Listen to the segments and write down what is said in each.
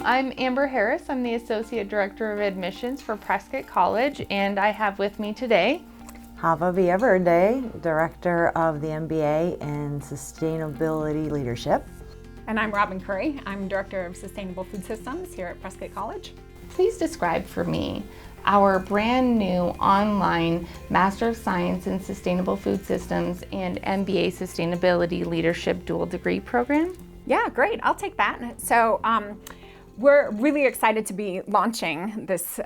I'm Amber Harris. I'm the Associate Director of Admissions for Prescott College, and I have with me today Hava Villaverde, Director of the MBA in Sustainability Leadership. And I'm Robin Currey. I'm Director of Sustainable Food Systems here at Prescott College. Please describe for me our brand new online Master of Science in Sustainable Food Systems and MBA Sustainability Leadership dual degree program. Yeah, great. I'll take that. So we're really excited to be launching this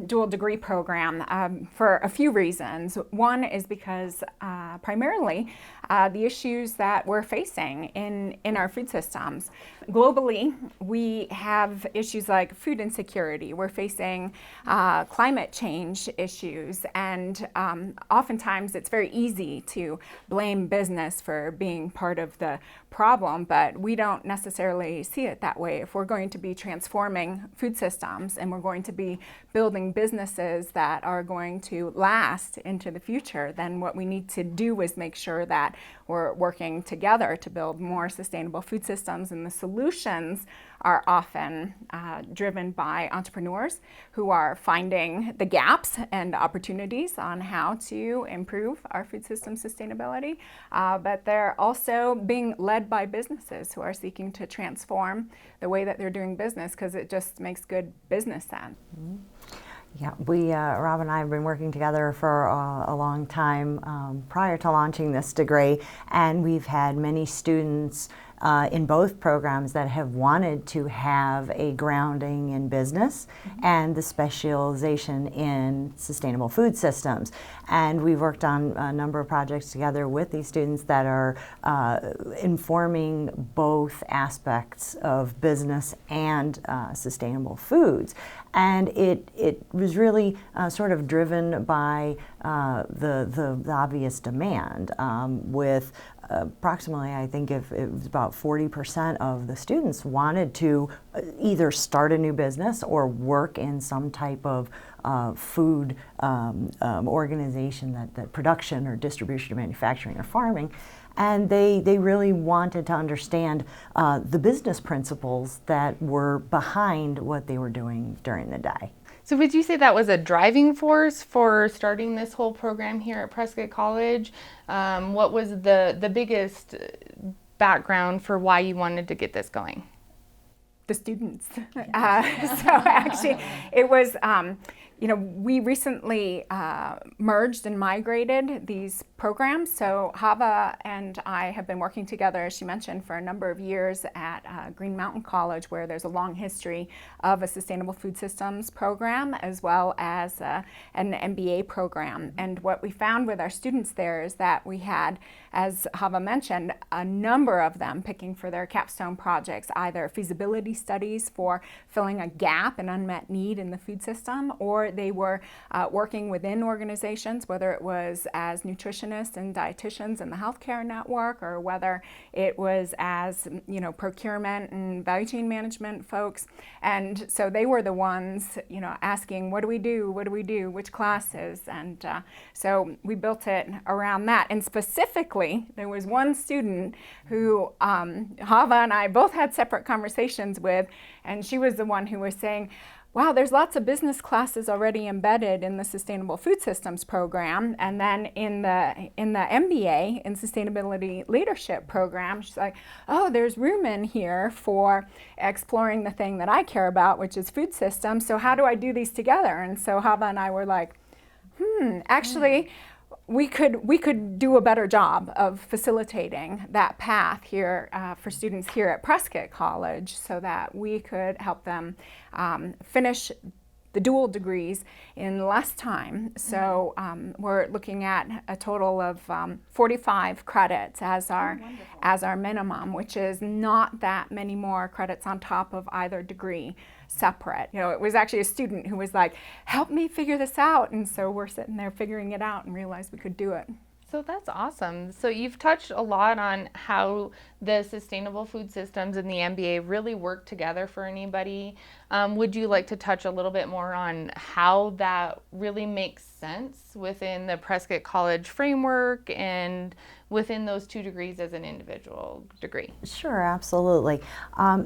dual degree program for a few reasons. One is because primarily the issues that we're facing in our food systems. Globally, we have issues like food insecurity. We're facing climate change issues, and oftentimes it's very easy to blame business for being part of the problem, but we don't necessarily see it that way. If we're going to be transforming food systems and we're going to be building businesses that are going to last into the future, then what we need to do is make sure that we're working together to build more sustainable food systems, and the solutions are often driven by entrepreneurs who are finding the gaps and opportunities on how to improve our food system sustainability, but they're also being led by businesses who are seeking to transform the way that they're doing business, because it just makes good business sense. Mm-hmm. Yeah, Rob and I have been working together for a long time prior to launching this degree, and we've had many students in both programs that have wanted to have a grounding in business and the specialization in sustainable food systems. And we've worked on a number of projects together with these students that are informing both aspects of business and sustainable foods. And it was really sort of driven by the obvious demand with approximately, I think if it was about 40% of the students wanted to either start a new business or work in some type of food organization that production or distribution or manufacturing or farming. And they really wanted to understand the business principles that were behind what they were doing during the day. So would you say that was a driving force for starting this whole program here at Prescott College? What was the biggest background for why you wanted to get this going? The students. So actually, it was, we recently merged and migrated these programs. So Hava and I have been working together, as she mentioned, for a number of years at Green Mountain College, where there's a long history of a sustainable food systems program, as well as an MBA program. And what we found with our students there is that we had, as Hava mentioned, a number of them picking for their capstone projects, either feasibility studies for filling a gap, an unmet need in the food system, or they were working within organizations, whether it was as nutritionists and dietitians in the healthcare network, or whether it was as procurement and value chain management folks. And so they were the ones asking, what do we do, which classes? And so we built it around that. And specifically, there was one student who Hava and I both had separate conversations with, and she was the one who was saying, wow, there's lots of business classes already embedded in the Sustainable Food Systems program. And then in the MBA, in Sustainability Leadership program, she's like, oh, there's room in here for exploring the thing that I care about, which is food systems. So how do I do these together? And so Hava and I were like, actually, we could do a better job of facilitating that path here for students here at Prescott College, so that we could help them finish the dual degrees in less time. So we're looking at a total of 45 credits as our minimum, which is not that many more credits on top of either degree separate. It was actually a student who was like, help me figure this out. And so we're sitting there figuring it out and realized we could do it. So that's awesome. So you've touched a lot on how the sustainable food systems and the MBA really work together for anybody. Would you like to touch a little bit more on how that really makes sense within the Prescott College framework and within those two degrees as an individual degree? Sure, absolutely.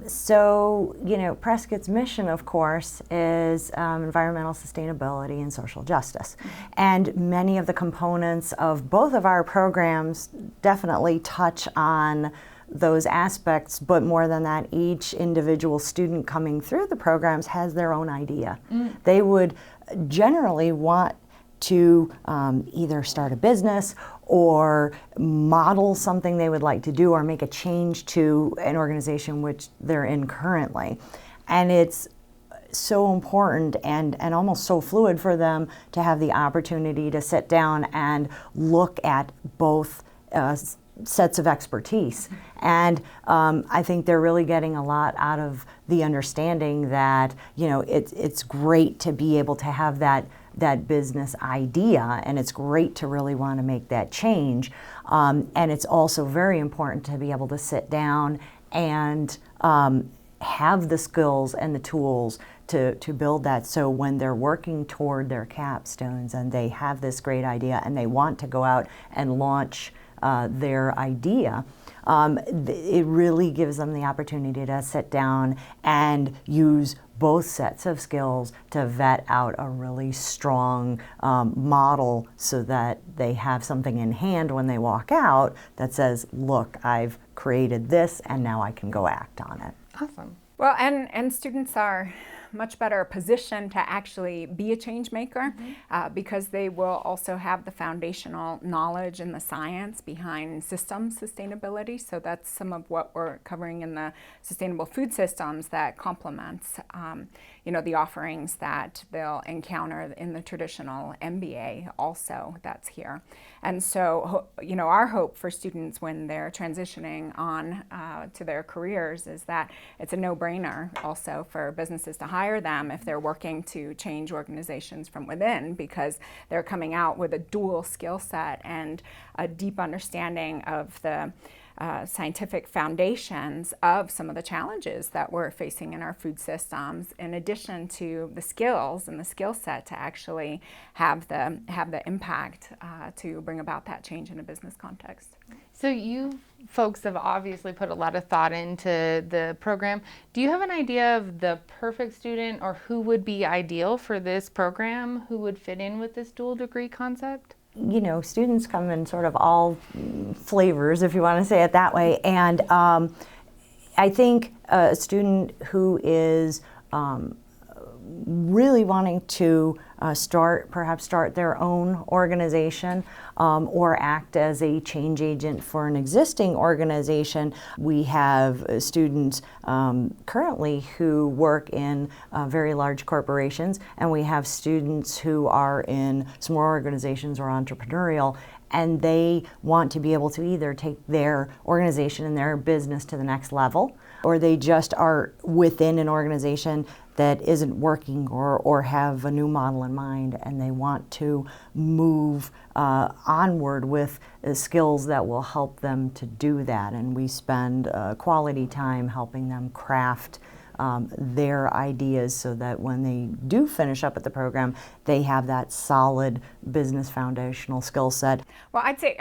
So, Prescott's mission, of course, is environmental sustainability and social justice. And many of the components of both of our programs definitely touch on those aspects, but more than that, each individual student coming through the programs has their own idea. They would generally want to either start a business or model something they would like to do or make a change to an organization which they're in currently. And it's so important and almost so fluid for them to have the opportunity to sit down and look at both sets of expertise. And I think they're really getting a lot out of the understanding that, it's great to be able to have that business idea, and it's great to really want to make that change. And it's also very important to be able to sit down and have the skills and the tools to build that, so when they're working toward their capstones and they have this great idea and they want to go out and launch their idea, it really gives them the opportunity to sit down and use both sets of skills to vet out a really strong model, so that they have something in hand when they walk out that says, look, I've created this and now I can go act on it. Awesome. Well, and students are much better positioned to actually be a change maker because they will also have the foundational knowledge and the science behind systems sustainability. So that's some of what we're covering in the sustainable food systems that complements the offerings that they'll encounter in the traditional MBA also that's here. And so, our hope for students when they're transitioning on to their careers is that it's a no-brainer also for businesses to hire them if they're working to change organizations from within, because they're coming out with a dual skill set and a deep understanding of the scientific foundations of some of the challenges that we're facing in our food systems, in addition to the skills and the skill set to actually have the impact to bring about that change in a business context. So you folks have obviously put a lot of thought into the program. Do you have an idea of the perfect student, or who would be ideal for this program, who would fit in with this dual degree concept? Students come in sort of all flavors, if you want to say it that way. And I think a student who is really wanting to start their own organization or act as a change agent for an existing organization. We have students currently who work in very large corporations, and we have students who are in small organizations or entrepreneurial, and they want to be able to either take their organization and their business to the next level, or they just are within an organization that isn't working or have a new model in mind, and they want to move onward with skills that will help them to do that. And we spend quality time helping them craft their ideas so that when they do finish up at the program, they have that solid business foundational skill set. Well, I'd say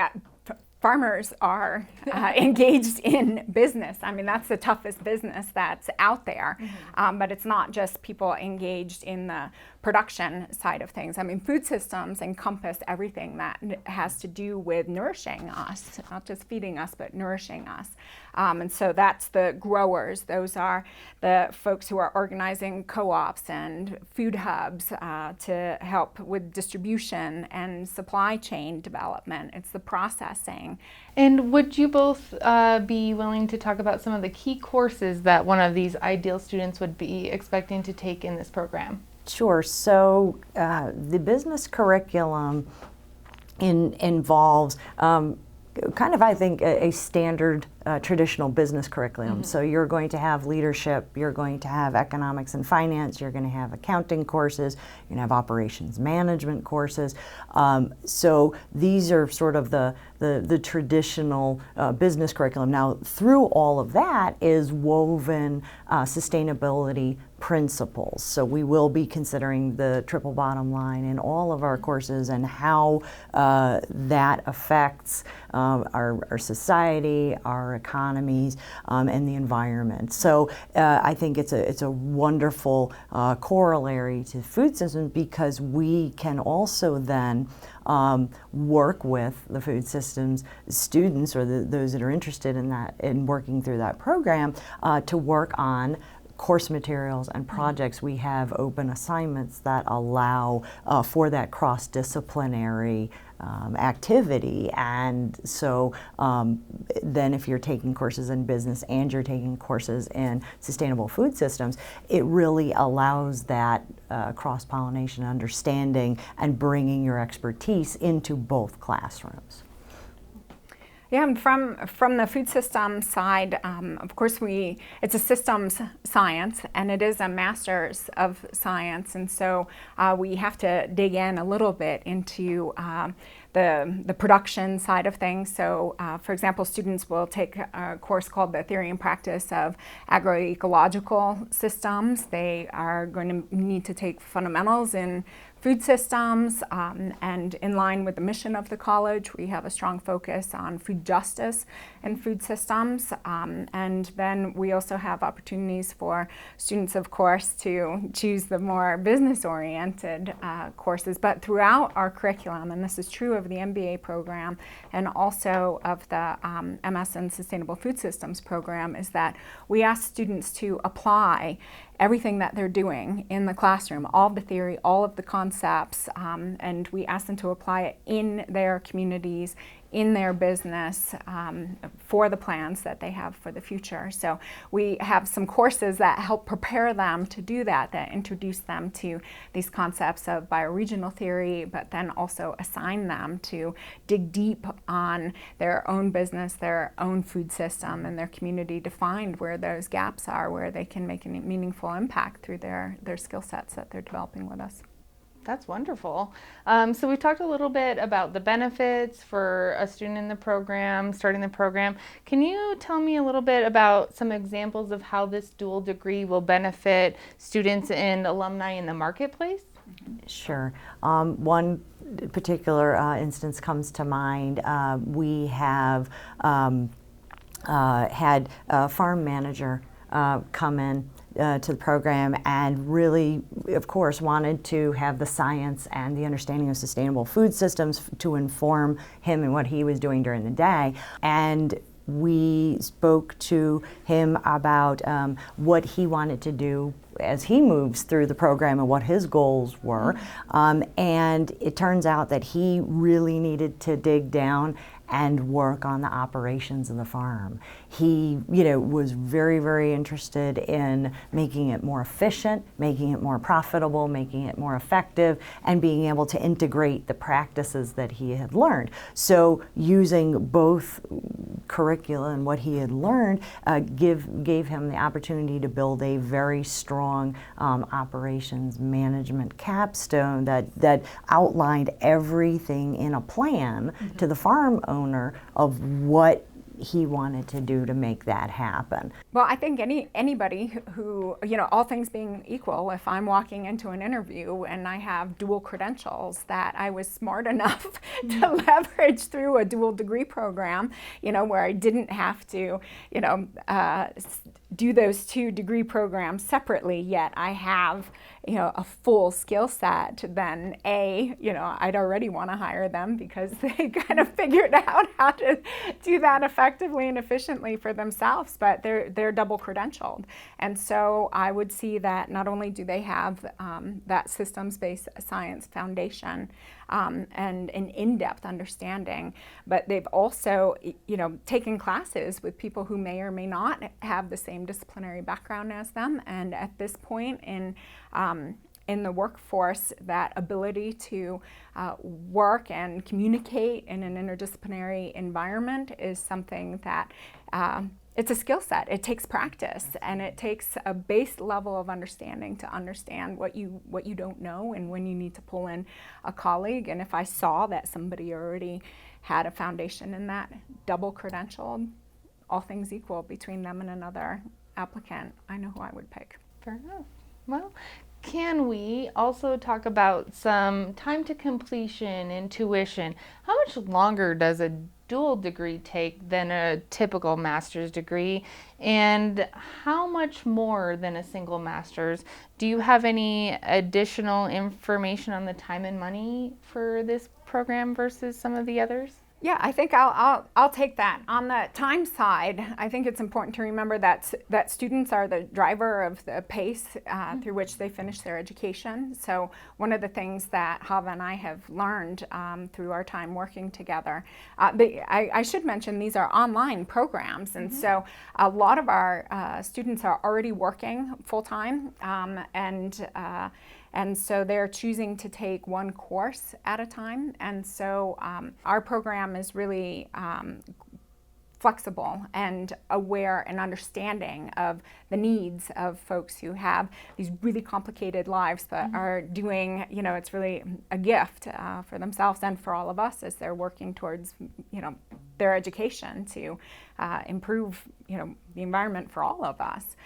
farmers are engaged in business. I mean, that's the toughest business that's out there. But it's not just people engaged in the production side of things. I mean, food systems encompass everything that has to do with nourishing us, not just feeding us, but nourishing us. And so that's the growers. Those are the folks who are organizing co-ops and food hubs to help with distribution and supply chain development. It's the processing. And would you both be willing to talk about some of the key courses that one of these ideal students would be expecting to take in this program? Sure. So the business curriculum involves kind of, I think, a standard traditional business curriculum. So you're going to have leadership, you're going to have economics and finance, you're going to have accounting courses, you're going to have operations management courses. So these are sort of the traditional business curriculum. Now, through all of that is woven sustainability principles. So we will be considering the triple bottom line in all of our courses and how that affects our society, our economies, and the environment. So I think it's a wonderful corollary to food systems, because we can also then work with the food systems students, or those that are interested in that, in working through that program, to work on course materials and projects. We have open assignments that allow for that cross-disciplinary activity. And so then if you're taking courses in business and you're taking courses in sustainable food systems, it really allows that cross-pollination understanding and bringing your expertise into both classrooms. Yeah, and from the food system side, of course, it's a systems science, and it is a master's of science, and so we have to dig in a little bit into the production side of things. So, for example, students will take a course called the Theory and Practice of Agroecological Systems. They are going to need to take fundamentals in food systems, and in line with the mission of the college, we have a strong focus on food justice and food systems. And then we also have opportunities for students, of course, to choose the more business-oriented courses. But throughout our curriculum, and this is true of the MBA program and also of the MS in Sustainable Food Systems program, is that we ask students to apply everything that they're doing in the classroom, all of the theory, all of the concepts, and we ask them to apply it in their communities, in their business, for the plans that they have for the future. So we have some courses that help prepare them to do that, that introduce them to these concepts of bioregional theory, but then also assign them to dig deep on their own business, their own food system, and their community to find where those gaps are, where they can make a meaningful impact through their skill sets that they're developing with us. That's wonderful. So we talked a little bit about the benefits for a student in the program, starting the program. Can you tell me a little bit about some examples of how this dual degree will benefit students and alumni in the marketplace? Sure. One particular instance comes to mind. We have had a farm manager come in to the program and really, of course, wanted to have the science and the understanding of sustainable food systems to inform him and what he was doing during the day. And we spoke to him about what he wanted to do as he moves through the program and what his goals were. And it turns out that he really needed to dig down and work on the operations of the farm. He, was very, very interested in making it more efficient, making it more profitable, making it more effective, and being able to integrate the practices that he had learned. So using both curricula and what he had learned gave him the opportunity to build a very strong operations management capstone that outlined everything in a plan to the farm owner of what he wanted to do to make that happen. Well, I think anybody who, all things being equal, if I'm walking into an interview and I have dual credentials that I was smart enough to leverage through a dual degree program, where I didn't have to, do those two degree programs separately, yet I have, a full skill set, then I'd already want to hire them because they kind of figured out how to do that effectively and efficiently for themselves, but they're double credentialed. And so I would see that not only do they have that systems-based science foundation and an in-depth understanding, but they've also, taken classes with people who may or may not have the same disciplinary background as them. And at this point in in the workforce, that ability to work and communicate in an interdisciplinary environment is something that it's a skill set. It takes practice, and it takes a base level of understanding to understand what you don't know and when you need to pull in a colleague. And if I saw that somebody already had a foundation in that, double credentialed, all things equal between them and another applicant, I know who I would pick. Fair enough. Well, can we also talk about some time to completion and tuition? How much longer does a dual degree take than a typical master's degree? And how much more than a single master's? Do you have any additional information on the time and money for this program versus some of the others? Yeah, I think I'll take that. On the time side, I think it's important to remember that students are the driver of the pace through which they finish their education. So one of the things that Hava and I have learned through our time working together, I should mention these are online programs, and so a lot of our students are already working full time, and so they're choosing to take one course at a time. And so our program is really flexible and aware and understanding of the needs of folks who have these really complicated lives but are doing, it's really a gift for themselves and for all of us as they're working towards, their education to improve, the environment for all of us.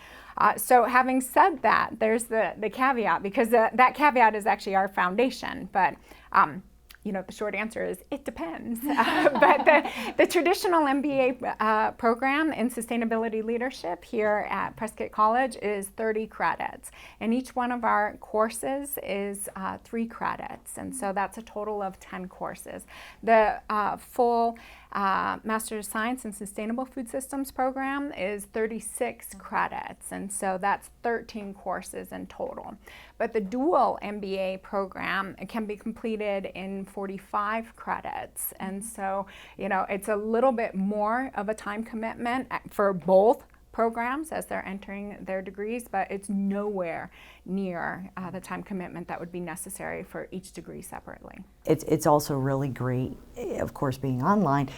So having said that, there's the caveat, because that caveat is actually our foundation. But the short answer is it depends. But the traditional MBA program in sustainability leadership here at Prescott College is 30 credits. And each one of our courses is 3 credits. And so that's a total of 10 courses. The full Master of Science in Sustainable Food Systems program is 36 credits, and so that's 13 courses in total. But the dual MBA program can be completed in 45 credits, and so it's a little bit more of a time commitment for both programs as they're entering their degrees, but it's nowhere near the time commitment that would be necessary for each degree separately. It's also really great, of course, being online,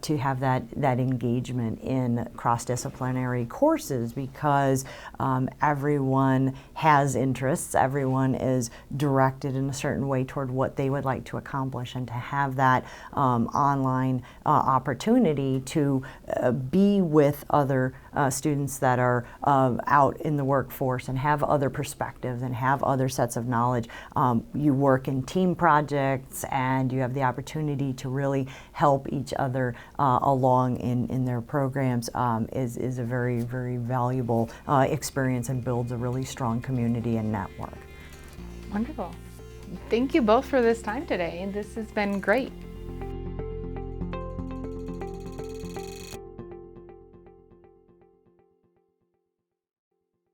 to have that engagement in cross-disciplinary courses, because everyone has interests, everyone is directed in a certain way toward what they would like to accomplish, and to have that online opportunity to be with other students that are out in the workforce and have other perspectives and have other sets of knowledge. You work in team projects, and you have the opportunity to really help each other along in their programs, is a very, very valuable experience, and builds a really strong community and network. Wonderful. Thank you both for this time today. This has been great.